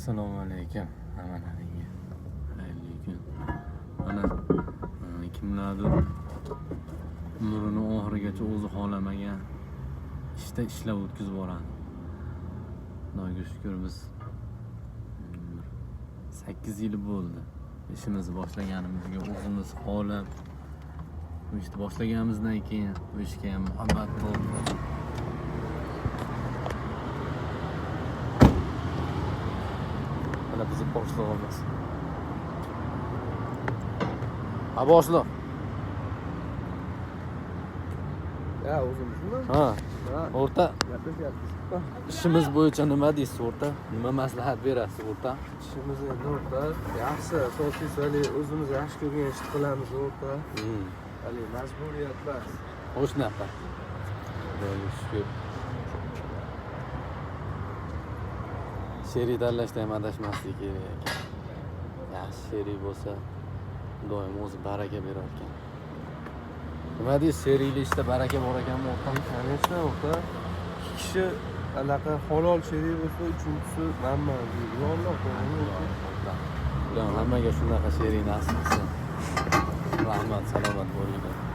Assalomu alaykum hammalarga. Xayrli kun. Mana kimlardir umrini oxirigacha o'zi xohlamagan ishlab o'tkazib boradi. Xudoga shukr biz 8 yil bo'ldi. İşimizni boshlaganimizga o'zimiz xohlab bu ishni boshlaganimizdan keyin bu ishga ham muhabbat bo'ldi. Mana bizni boshliq olmas. Ha boshliq. Ya o'zimizmi? Ha. O'rta. Gapiryapmiz. İşimiz bo'yicha nima deysiz o'rta? Nima maslahat berasiz o'rta? İşimiz endi o'rta. Yaxshi, asosiysi hali o'zimiz yaxshi ko'rgan ishni qilamiz o'rta. Hali majburiyat emas. O'shnaqa. Xudoga shukr. Sherik tanlashda ham adashmaslik kerak ekan. Yaxshi sherik bo'lsa doim o'zi baraka berar ekan. Nima deysiz, sherikli ishda baraka bor ekanmi o'rta? Конечно, o'rta. Ikki kishi anaqa halol sherik bo'lsa, uchinchisi manman deydi. Alloh Ular hammaga shunaqa sherik nasib qilsin. Rahmat, salomat bo'linglar.